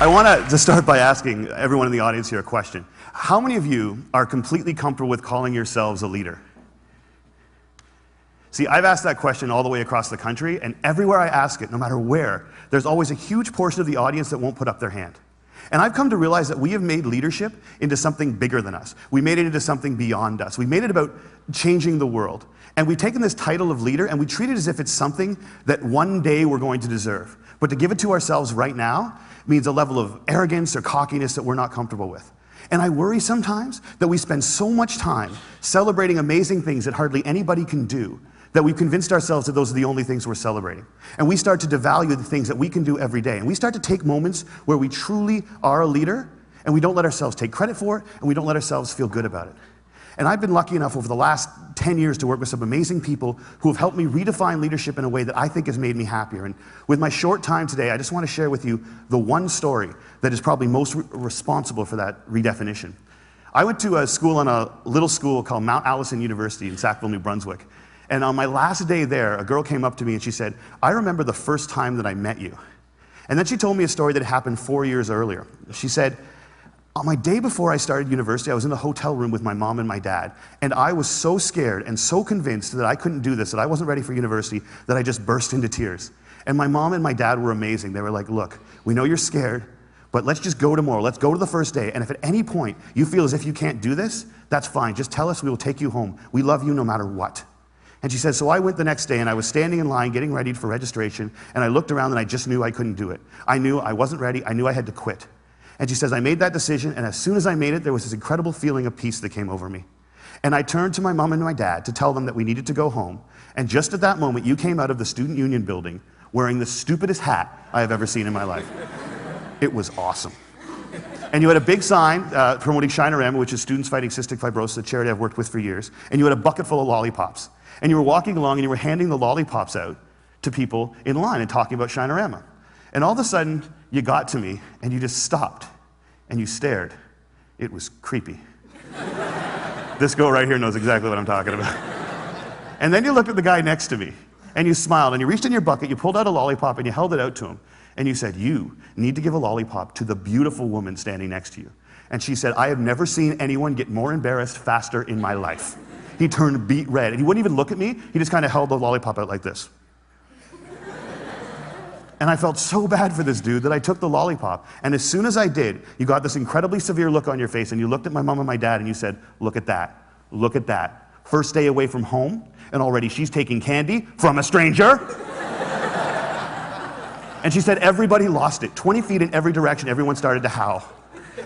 I want to start by asking everyone in the audience here a question. How many of you are completely comfortable with calling yourselves a leader? See, I've asked that question all the way across the country, and everywhere I ask it, no matter where, there's always a huge portion of the audience that won't put up their hand. And I've come to realize that we have made leadership into something bigger than us. We made it into something beyond us. We made it about changing the world. And we've taken this title of leader and we treat it as if it's something that one day we're going to deserve. But to give it to ourselves right now means a level of arrogance or cockiness that we're not comfortable with. And I worry sometimes that we spend so much time celebrating amazing things that hardly anybody can do that we've convinced ourselves that those are the only things we're celebrating. And we start to devalue the things that we can do every day. And we start to take moments where we truly are a leader and we don't let ourselves take credit for it and we don't let ourselves feel good about it. And I've been lucky enough over the last 10 years to work with some amazing people who have helped me redefine leadership in a way that I think has made me happier. And with my short time today, I just want to share with you the one story that is probably most responsible for that redefinition. I went to a school on a little school called Mount Allison University in Sackville, New Brunswick. And on my last day there, a girl came up to me and she said, "I remember the first time that I met you." And then she told me a story that happened 4 years earlier. She said, "On my day before I started university, I was in the hotel room with my mom and my dad, and I was so scared and so convinced that I couldn't do this, that I wasn't ready for university, that I just burst into tears. And my mom and my dad were amazing. They were like, 'Look, we know you're scared, but let's just go tomorrow. Let's go to the first day, and if at any point you feel as if you can't do this, that's fine. Just tell us, we will take you home. We love you no matter what.' And she said, so I went the next day and I was standing in line getting ready for registration and I looked around and I just knew I couldn't do it. I knew I wasn't ready. I knew I had to quit. And she says, I made that decision and as soon as I made it, there was this incredible feeling of peace that came over me. And I turned to my mom and my dad to tell them that we needed to go home. And just at that moment, you came out of the Student Union building wearing the stupidest hat I have ever seen in my life. It was awesome. And you had a big sign promoting Shinorama, which is Students Fighting Cystic Fibrosis, a charity I've worked with for years. And you had a bucket full of lollipops. And you were walking along and you were handing the lollipops out to people in line and talking about Shinorama. And all of a sudden, you got to me and you just stopped and you stared. It was creepy. This girl right here knows exactly what I'm talking about. And then you looked at the guy next to me and you smiled and you reached in your bucket, you pulled out a lollipop and you held it out to him. And you said, you need to give a lollipop to the beautiful woman standing next to you. And she said, I have never seen anyone get more embarrassed faster in my life. He turned beet red, and he wouldn't even look at me. He just kind of held the lollipop out like this. And I felt so bad for this dude that I took the lollipop. And as soon as I did, you got this incredibly severe look on your face, and you looked at my mom and my dad, and you said, look at that. Look at that. First day away from home, and already she's taking candy from a stranger. And she said everybody lost it. 20 feet in every direction, everyone started to howl.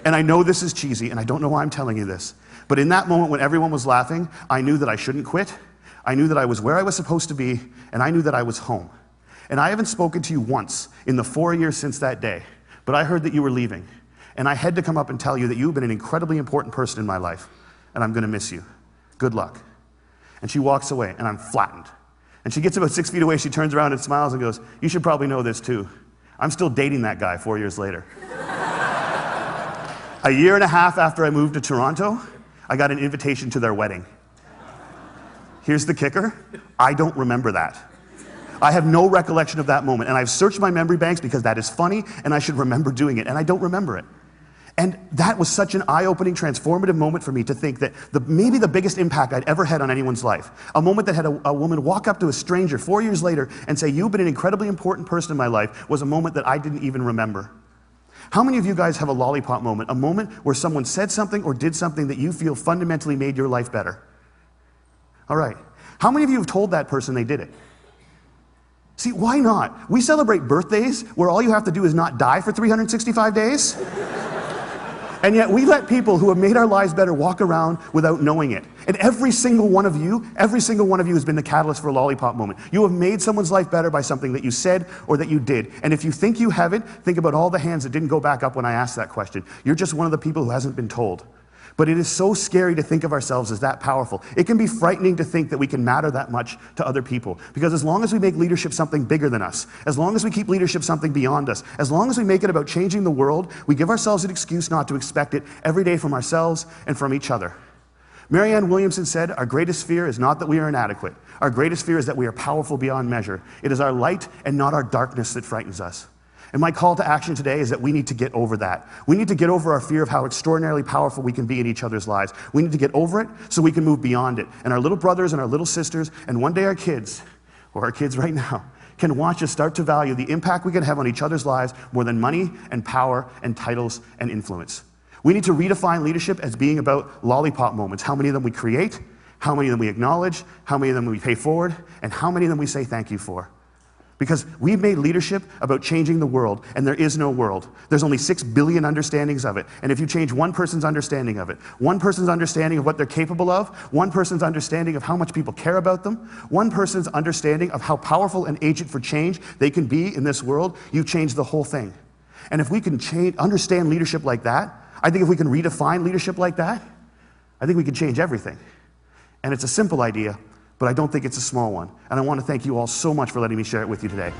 And I know this is cheesy, and I don't know why I'm telling you this. But in that moment when everyone was laughing, I knew that I shouldn't quit. I knew that I was where I was supposed to be, and I knew that I was home. And I haven't spoken to you once in the 4 years since that day, but I heard that you were leaving. And I had to come up and tell you that you've been an incredibly important person in my life, and I'm gonna miss you. Good luck. And she walks away, and I'm flattened. And she gets about 6 feet away, she turns around and smiles and goes, you should probably know this too. I'm still dating that guy 4 years later. A year and a half after I moved to Toronto, I got an invitation to their wedding. Here's the kicker, I don't remember that. I have no recollection of that moment, and I've searched my memory banks because that is funny, and I should remember doing it, and I don't remember it. And that was such an eye-opening, transformative moment for me to think that maybe the biggest impact I'd ever had on anyone's life, a moment that had a woman walk up to a stranger 4 years later and say, you've been an incredibly important person in my life, was a moment that I didn't even remember. How many of you guys have a lollipop moment, a moment where someone said something or did something that you feel fundamentally made your life better? All right. How many of you have told that person they did it? See, why not? We celebrate birthdays where all you have to do is not die for 365 days. And yet we let people who have made our lives better walk around without knowing it. And every single one of you has been the catalyst for a lollipop moment. You have made someone's life better by something that you said or that you did. And if you think you haven't, think about all the hands that didn't go back up when I asked that question. You're just one of the people who hasn't been told. But it is so scary to think of ourselves as that powerful. It can be frightening to think that we can matter that much to other people. Because as long as we make leadership something bigger than us, as long as we keep leadership something beyond us, as long as we make it about changing the world, we give ourselves an excuse not to expect it every day from ourselves and from each other. Marianne Williamson said, our greatest fear is not that we are inadequate. Our greatest fear is that we are powerful beyond measure. It is our light and not our darkness that frightens us. And my call to action today is that we need to get over that. We need to get over our fear of how extraordinarily powerful we can be in each other's lives. We need to get over it so we can move beyond it. And our little brothers and our little sisters, and one day our kids, or our kids right now, can watch us start to value the impact we can have on each other's lives more than money and power and titles and influence. We need to redefine leadership as being about lollipop moments. How many of them we create, how many of them we acknowledge, how many of them we pay forward, and how many of them we say thank you for. Because we've made leadership about changing the world, and there is no world. There's only 6 billion understandings of it. And if you change one person's understanding of it, one person's understanding of what they're capable of, one person's understanding of how much people care about them, one person's understanding of how powerful an agent for change they can be in this world, you change the whole thing. And if we can understand leadership like that, I think if we can redefine leadership like that, I think we can change everything. And it's a simple idea, but I don't think it's a small one. And I want to thank you all so much for letting me share it with you today.